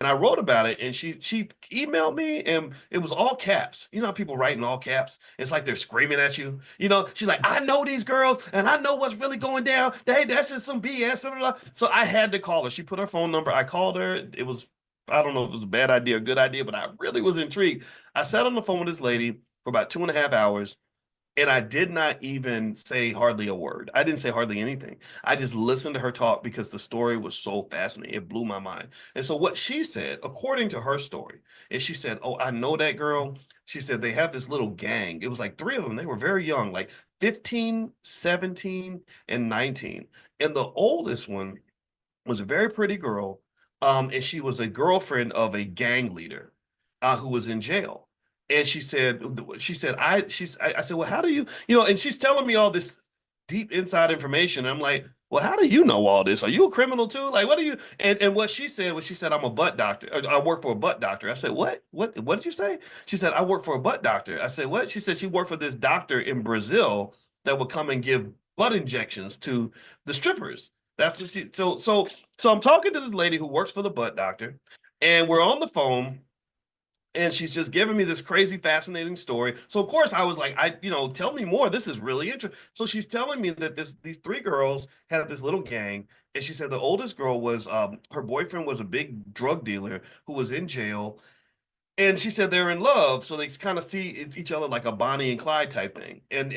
And I wrote about it, and she emailed me, and it was all caps. You know how people write in all caps? It's like they're screaming at you. You know, she's like, I know these girls, and I know what's really going down. Hey, that's just some BS. Blah, blah, blah. So I had to call her. She put her phone number. I called her. It was, I don't know if it was a bad idea or good idea, but I really was intrigued. I sat on the phone with this lady for about 2.5 hours. And I did not even say hardly a word. I didn't say hardly anything. I just listened to her talk because the story was so fascinating. It blew my mind. And so, what she said, according to her story, is she said, oh, I know that girl. She said they have this little gang. It was like three of them. They were very young, like 15, 17, and 19. And the oldest one was a very pretty girl. And she was a girlfriend of a gang leader who was in jail. And I said, well, how do you, and she's telling me all this deep inside information. I'm like, well, how do you know all this? Are you a criminal too? Like, what are you? And what she said was, she said, I'm a butt doctor. I work for a butt doctor. I said, what? What did you say? She said, I work for a butt doctor. I said, what? She said she worked for this doctor in Brazil that would come and give butt injections to the strippers. That's what she, so I'm talking to this lady who works for the butt doctor, and we're on the phone, and she's just giving me this crazy fascinating story. So of course I was like, tell me more, this is really interesting. So she's telling me that these three girls had this little gang, and she said the oldest girl was her boyfriend was a big drug dealer who was in jail, and she said they're in love, so they kind of see it's each other like a Bonnie and Clyde type thing. And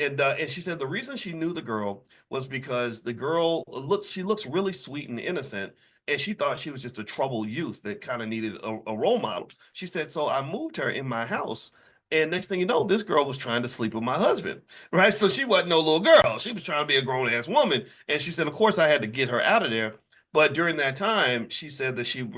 she said the reason she knew the girl was because the girl looks really sweet and innocent, and she thought she was just a troubled youth that kind of needed a role model. She said, so I moved her in my house. And next thing you know, this girl was trying to sleep with my husband, right? So she wasn't no little girl. She was trying to be a grown ass woman. And she said, of course, I had to get her out of there. But during that time, she said that she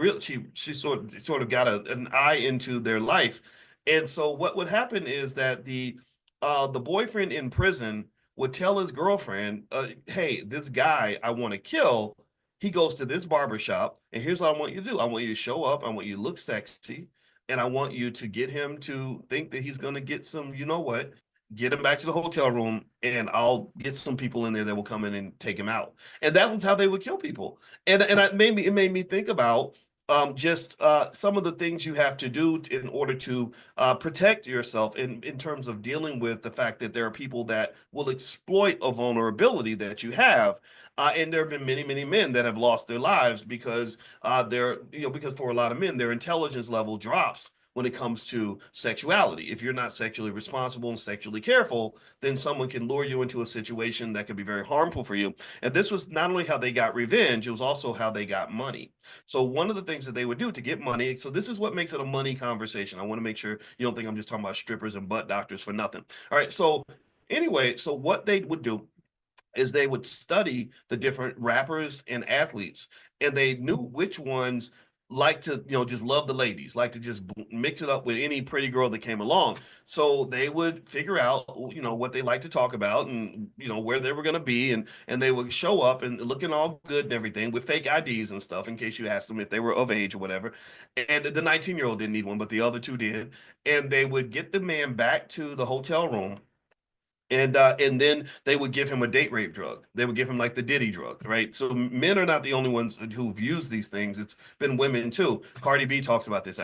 sort of got an eye into their life. And so what would happen is that the boyfriend in prison would tell his girlfriend, hey, this guy I want to kill, he goes to this barber shop, and here's what I want you to do. I want you to show up, I want you to look sexy, and I want you to get him to think that he's gonna get some, you know what, get him back to the hotel room, and I'll get some people in there that will come in and take him out. And that was how they would kill people. And it made me think about just some of the things you have to do in order to protect yourself in terms of dealing with the fact that there are people that will exploit a vulnerability that you have. And there have been many, many men that have lost their lives because because for a lot of men, their intelligence level drops when it comes to sexuality. If you're not sexually responsible and sexually careful, then someone can lure you into a situation that could be very harmful for you. And this was not only how they got revenge, it was also how they got money. So one of the things that they would do to get money, so this is what makes it a money conversation. I want to make sure you don't think I'm just talking about strippers and butt doctors for nothing. All right. So anyway, so what they would do is they would study the different rappers and athletes, and they knew which ones like to, just love the ladies, like to just mix it up with any pretty girl that came along. So they would figure out, what they like to talk about, and where they were going to be, and they would show up and looking all good and everything with fake IDs and stuff in case you asked them if they were of age or whatever. And the 19-year-old didn't need one, but the other two did. And they would get the man back to the hotel room, and then they would give him a date rape drug. They would give him like the Diddy drug, right? So men are not the only ones who've used these things. It's been women too. Cardi B talks about this.